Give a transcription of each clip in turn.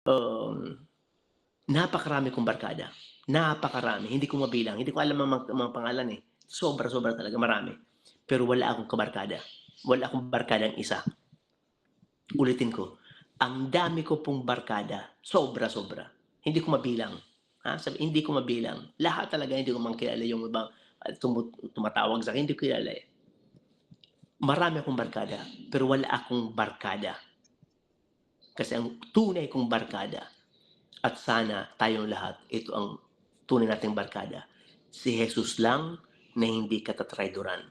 um, napakarami kong barkada. Napakarami, hindi ko mabilang, hindi ko alam ang mga pangalan, eh. Sobra-sobra talaga, marami. Pero wala akong kabarkada. Wala akong barkadang isa. Ulitin ko, ang dami ko pong barkada, sobra-sobra. Hindi ko mabilang. Hindi ko mabilang. Lahat talaga hindi ko man kilala yung ibang tumatawag sa'kin, hindi ko kilala, eh. Marami akong barkada, pero wala akong barkada. Kasi ang tunay kong barkada at sana tayong lahat, ito ang tunay nating barkada. Si Jesus lang na hindi katatrayduran.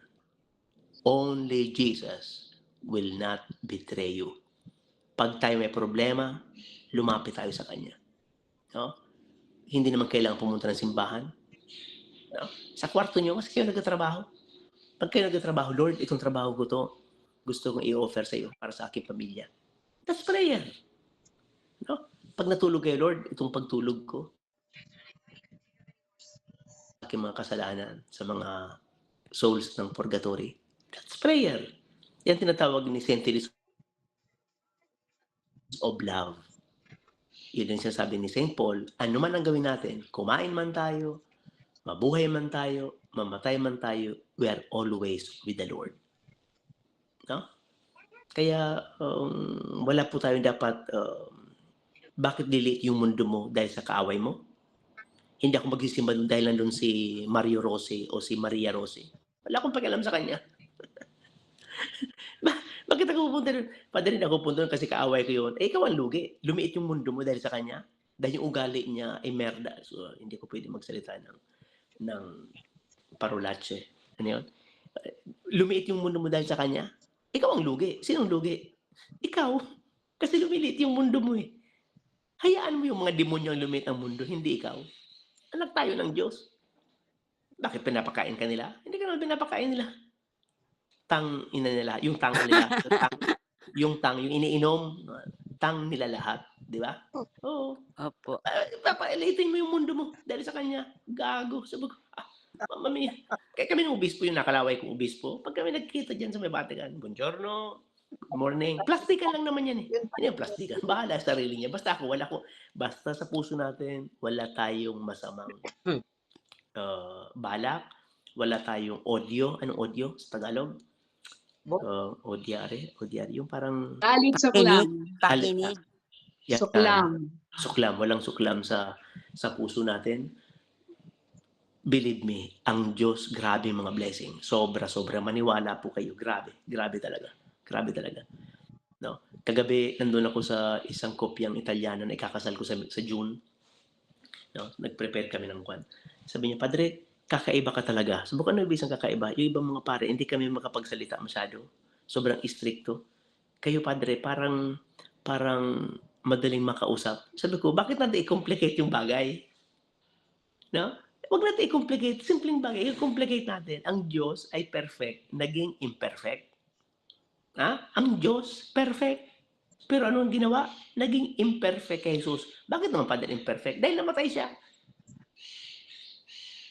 Only Jesus will not betray you. Pag tayo may problema, lumapit tayo sa Kanya. No? Hindi naman kailangan pumunta ng simbahan. No? Sa kwarto nyo, kasi kayo nagtatrabaho. Pag kayo nagtatrabaho, Lord, itong trabaho ko to, gusto kong i-offer sa iyo para sa aking pamilya. That's prayer. No? Pag natulog kayo, Lord, itong pagtulog ko, aking mga kasalanan sa mga souls ng purgatory. That's prayer. Yan tinatawag ni St. Teresa of love. Yun yung sinasabi ni St. Paul, ano man ang gawin natin, kumain man tayo, mabuhay man tayo, mamatay man tayo, we are always with the Lord. No? Kaya wala po tayo dapat, bakit delete yung mundo mo dahil sa kaaway mo? Hindi ako magsisimba doon dahil nandun si Mario Rossi o si Maria Rossi. Wala akong pakialam sa kanya. Bakit ako pupunta doon? Padre, ako pupunta doon kasi kaaway ko yun. Eh, ikaw ang lugi. Lumiit yung mundo mo dahil sa kanya. Dahil yung ugali niya ay merda. So, hindi ko pwede magsalita ng parolache. Ano yun? Lumiit yung mundo mo dahil sa kanya. Ikaw ang lugi. Sinong lugi? Ikaw. Kasi lumiliit yung mundo mo eh. Hayaan mo yung mga demonyo ang lumiit ang mundo, hindi ikaw. Anak tayo ng Diyos. Bakit pinapakain ka nila? Hindi ka naman pinapakain nila. Tang ina nila, yung tang nila, yung iniinom, tang nila lahat, di ba? Oo. Opo. Papailitin mo yung mundo mo dahil sa kanya. Gago. Sabi ko, Mamma mia. Kaya kami ng obispo, yung nakalaway kong obispo, pag kami nagkita dyan sa may Vatican, buongiorno, good morning, plastikan lang naman yan eh. Hindi yung plastikan, bahala sa sarili niya. Basta basta sa puso natin, wala tayong masamang balak, wala tayong odio. Anong odio sa Tagalog? Odiare, yung parang Galit suklam. Pakinig. Suklam. Suklam, walang suklam sa puso natin. Believe me, ang Diyos, grabe mga blessing. Sobra-sobra. Maniwala po kayo. Grabe talaga. Grabe talaga. No? Kagabi, nandun ako sa isang kopyang Italiano na ikakasal ko sa June. No? Nag-prepare kami ng kwan. Sabi niya, Padre, kakaiba ka talaga. Sabi ko, ano ibig sabihin kakaiba? Yung ibang mga pare, hindi kami makapagsalita masyado. Sobrang istrikto. Kayo, Padre, parang madaling makausap. Sabi ko, bakit natin i-complicate yung bagay? No? Huwag natin i-complicate. Simpleng bagay. I-complicate natin. Ang Diyos ay perfect, naging imperfect. Ang Diyos, perfect. Pero ano ang ginawa? Naging imperfect kay Jesus. Bakit naman Padre imperfect? Dahil namatay siya.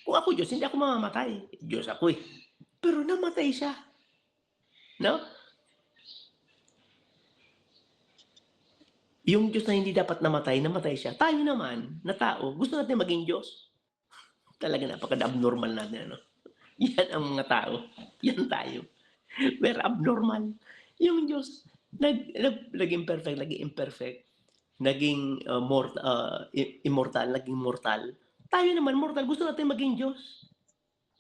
Kung ako Diyos, hindi ako mamamatay. Diyos ako eh. Pero namatay siya. No? Yung Diyos na hindi dapat namatay siya. Tayo naman, na tao, gusto natin maging Diyos. Talaga napaka-abnormal natin. Ano? Yan ang mga tao. Yan tayo. We're abnormal. Yung Diyos, naging perfect, naging imperfect, naging immortal, naging mortal. Tayo naman, mortal. Gusto natin maging Diyos.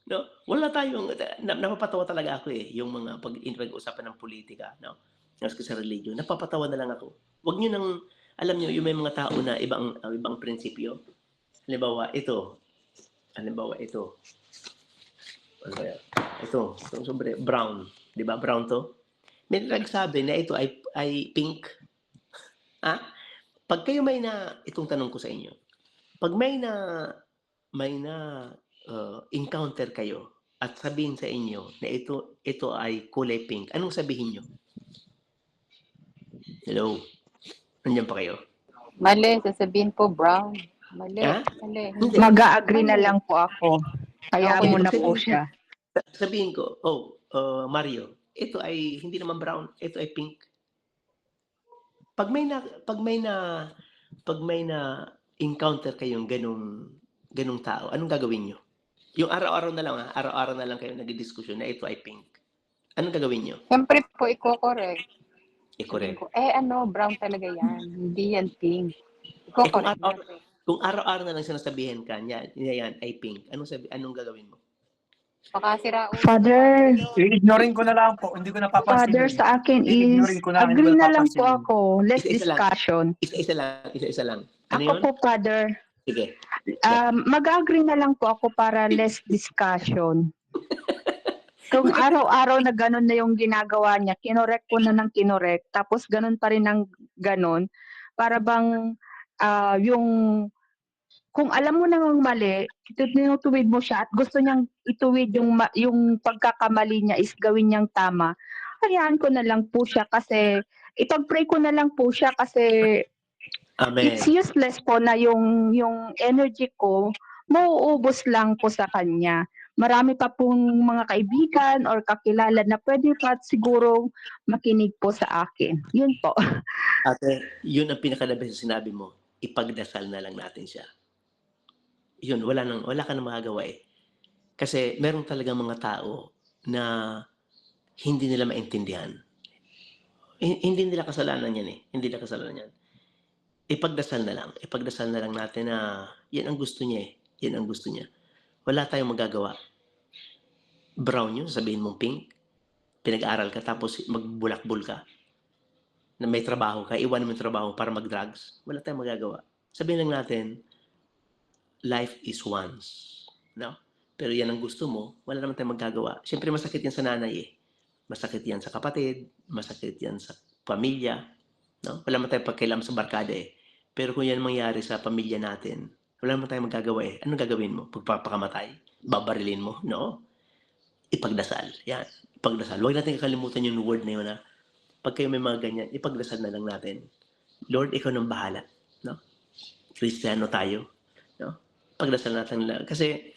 No? Wala tayong, napapatawa talaga ako eh, yung mga pag-usapan ng politika, no? Sa religion, napapatawa na lang ako. Huwag nyo nang, alam nyo, yung may mga tao na ibang prinsipyo. Halimbawa, ito. Ano ba yan? Ito, sobre, brown. Di ba, brown to? May nagsabi na ito ay pink. Pag kayo itong tanong ko sa inyo, pag may na encounter kayo at sabihin sa inyo na ito ay kulay pink, anong sabihin nyo? Hello? Nandiyan pa kayo? Mali, sasabihin po brown. Mali. Mag-a-agree na lang po ako. Kaya Okay, mo na po siya. Sabihin ko, Mario, ito ay hindi naman brown, ito ay pink. Pag may pag may na-encounter kayong ganung tao, anong gagawin nyo? Yung araw-araw na lang, araw-araw na lang kayo nagdidiskusyon na ito ay pink. Anong gagawin nyo? Siyempre po, i-correct. I-correct. Brown talaga yan. Hindi yan pink. Kung I-correct araw, natin. kung araw-araw na lang sinasabihin ka, yan ay pink, anong gagawin mo? Makasira ulo. Father, I-ignorin ko na lang po, hindi ko napapansin. Father, sa akin is, I-ignorin ko na, hindi ko agree na lang napapansin po yun. ako. Less Isa-isa lang. discussion. Isa-isa lang. Ano Ako yun? po, Father, Sige. mag-agree na lang po ako para less discussion. Kung araw-araw na ganun na yung ginagawa niya, kinorek ko na ng kinorek, tapos ganun pa rin ng ganun, para bang yung kung alam mo namang mali, tinutuwid mo siya at gusto niyang ituwid yung pagkakamali niya is gawin niyang tama, hayaan ko na lang po siya kasi, ipag-pray ko na lang po siya kasi Amen. it's useless po na yung energy ko, mauubos lang po sa kanya. Marami pa pong mga kaibigan or kakilala na pwede pa siguro makinig po sa akin. Yun po. Ate, yun ang pinaka-the-best na sinabi mo. Ipagdasal na lang natin siya. Yun, wala ka nang magagawa eh. Kasi meron talagang mga tao na hindi nila maintindihan. Hindi nila kasalanan yan eh. Hindi nila kasalanan yan. Ipagdasal na lang natin na yan ang gusto niya eh. Yan ang gusto niya. Wala tayong magagawa. Brown yun, sabihin mong pink. Pinag-aaral ka tapos magbulakbul ka. Na may trabaho ka, iwan mo yung trabaho para mag-drugs. Wala tayong magagawa. Sabihin lang natin, life is once. No? Pero yan ang gusto mo, wala naman tayong magagawa. Siyempre masakit yan sa nanay eh. Masakit yan sa kapatid, masakit yan sa pamilya. No? Wala naman tayong pagkailam sa barkada eh. Pero kung yan mangyari sa pamilya natin, wala naman tayong magagawa eh. Anong gagawin mo? Pagpapakamatay? Babarilin mo? No? Ipagdasal. Yan. Ipagdasal. Huwag natin kakalimutan yung word na yun na pag kayo may mga ganyan, ipagdasal na lang natin. Lord, ikaw nang bahala. No? Kristiyano tayo. No? Pagdasal natin lang. Kasi,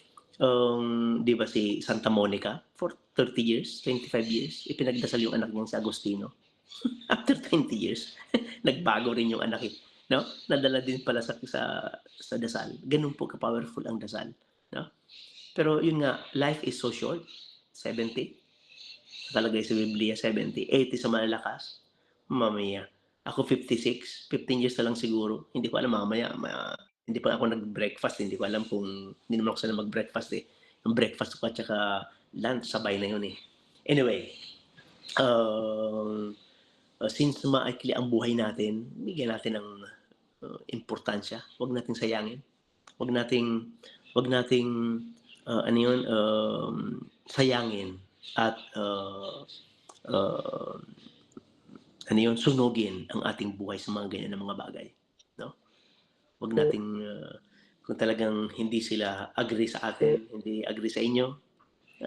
di ba si Santa Monica, for 30 years, 25 years, ipinagdasal yung anak niya si Agustino. After 20 years, nagbago rin yung anak. No? Nadala din pala sa dasal. Ganun po ka-powerful ang dasal. No? Pero yun nga, life is so short. 70. Nakalagay sa Biblia, 70. 80 sa malalakas. Mamaya. Ako 56. 15 years na lang siguro. Hindi ko alam mamaya. Hindi pa ako nag-breakfast. Hindi ko alam kung hindi naman ako sana mag-breakfast eh. Yung breakfast ko at saka lunch, sabay na yun eh. Anyway, since maikli ang buhay natin, bigyan natin ng importansya. Huwag nating sayangin. Huwag nating sayangin at sunugin ang ating buhay sa mga ganyan na mga bagay. No? Huwag nating, kung talagang hindi sila agree sa atin, hindi agree sa inyo,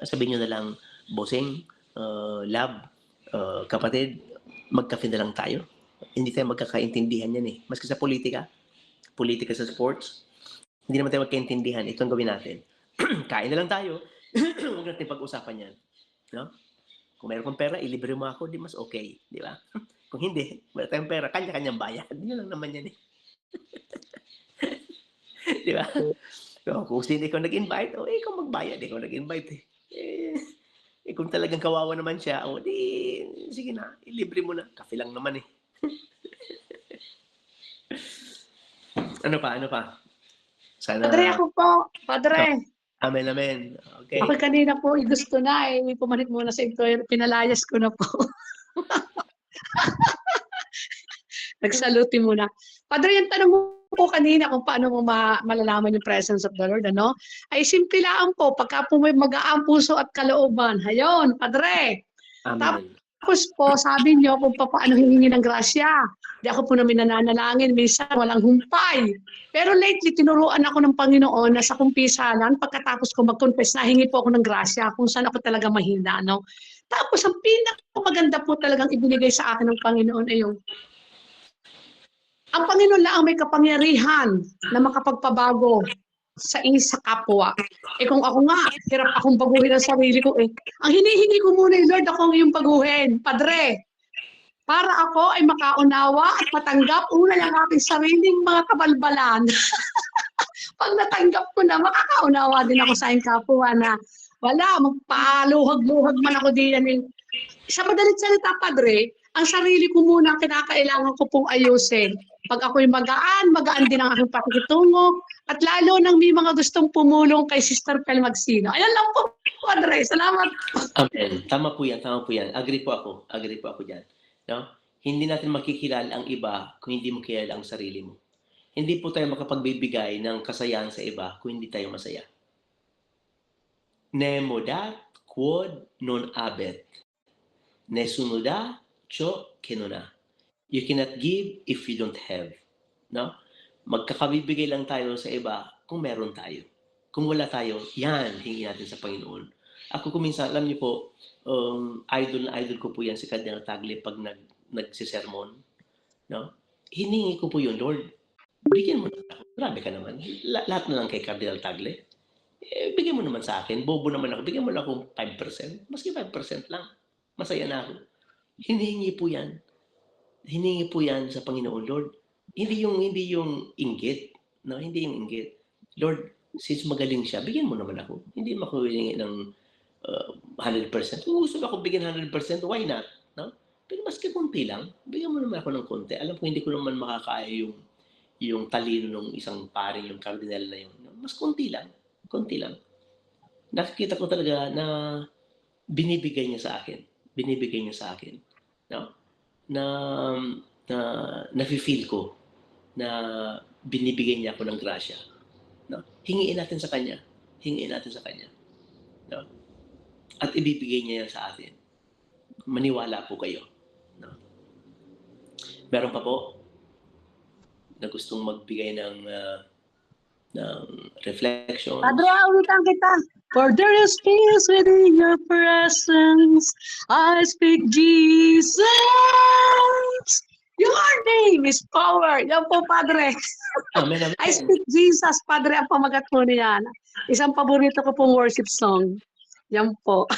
sabihin nyo na lang, bossing, love, kapatid, magkape na lang tayo. Hindi tayo magkakaintindihan yan eh. Maski sa politika sa sports, hindi naman tayo magkaintindihan. Ito ang gawin natin. Kain na lang tayo. Huwag natin pag-usapan yan. No? Kung mayroon kang pera, ilibre mo ako, di mas okay. Di ba? Kung hindi, wala tayong pera, kanya-kanyang bayad. Yun lang naman yan eh. Di ba? So, kung sino ikaw nag-invite, ikaw magbayad. Ikaw nag-invite eh. Kung talagang kawawa naman siya, sige na, ilibre mo na. Kafe lang naman eh. Ano pa? Sana... Padre, ako po. Padre. Amen. Okay. Ako kanina po, gusto na eh. Pumalit muna sa employer. Pinalayas ko na po. Nagsaluti muna. Padre, yung tanong mo po kanina kung paano mo malalaman yung presence of the Lord, ano? Ay simple lang po. Pagka po may magaang puso at kalooban. Hayon, Padre. Amen. Tapos po, sabi niyo kung paano hihingi ng grasya. Di ako po namin nananalangin, minsan walang humpay. Pero lately, tinuruan ako ng Panginoon na sa kumpisalan, pagkatapos ko mag-confess, nahingi po ako ng grasya kung saan ako talaga mahina. No? Tapos, ang pinakamaganda po talagang ibinigay sa akin ng Panginoon ay yung ang Panginoon lang ang may kapangyarihan na makapagpabago sa isa kapwa. Kung ako nga, hirap akong baguhin ang sarili ko eh. Ang hinihingi ko muna Lord, ako ang iyong baguhin. Padre, para ako ay makaunawa at matanggap una ng aking sariling mga kabalbalan. Pag natanggap ko na, makakaunawa din ako sa aking kapwa na wala, magpaluhag-luhag man ako diyan. Sa madalit salita, Padre, ang sarili ko muna ang kinakailangan ko pong ayusin. Pag ako'y magaan, magaan din ang aking pakikitungo, at lalo nang may mga gustong pumulong kay Sister Pel Magsino. Ayan lang po, Padre. Salamat. Amen. Tama po yan, tama po yan. Agree po ako dyan. No? Hindi natin makikilala ang iba kung hindi mo kilala ang sarili mo. Hindi po tayo makapagbibigay ng kasayahan sa iba kung hindi tayo masaya. Nemo dat quod non habet. Nesunuda cho kenona. You cannot give if you don't have. No? Magkakabibigay lang tayo sa iba kung meron tayo. Kung wala tayo, yan, hingi natin sa Panginoon. Ako kuminsan, alam niyo po, idol ko po yan si Cardinal Tagle pag nagsisermon. No? Hiningi ko po yun, Lord, bigyan mo na ako. Grabe ka naman. Lahat na lang kay Cardinal Tagle. Bigyan mo naman sa akin. Bobo naman ako. Bigyan mo lang ako 5%. Maski 5% lang. Masaya na ako. Hinihingi po yan. Hiningi po yan sa Panginoon, Lord. Hindi yung inggit. No? Hindi yung inggit. Lord, since magaling siya, bigyan mo naman ako. Hindi mo ako hiningi ng 100%. Kung gusto ako bigyan 100%, why not? No? Pero maski konti lang, bigyan mo naman ako ng konti. Alam ko hindi ko naman makakaya yung talino ng isang paring, yung cardinal na yun. Mas konti lang. Konti lang. Nakikita ko talaga na binibigay niya sa akin. Binibigay niya sa akin. No? Na nafe-feel ko na binibigay niya ako ng grasya. No? Hingiin natin sa kanya. Hingiin natin sa kanya. No? At ibibigay niya yan sa atin. Maniwala po kayo. No? Meron pa po na gustong magbigay ng reflection. Padre, awitan kita. For there is peace within your presence. I speak Jesus. Your name is power. Yan po, Padre. Amen, amen. I speak Jesus, Padre, ang pamagat po niyan. Isang paborito ko pong worship song. Yan po.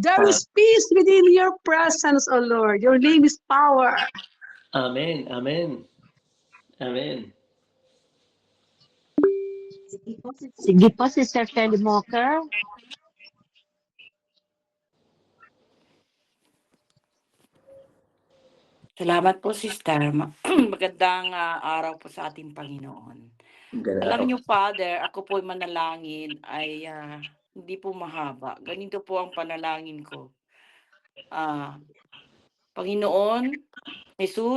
There is peace within your presence, O Lord. Your name is power. Amen, amen. Amen. Sige po, Sister Kelly Mocker. Salamat po, Sister. Magandang araw po sa ating Panginoon. Alam niyo, Father, ako po manalangin ay hindi po mahaba. Ganito po ang panalangin ko. Panginoon, Jesus,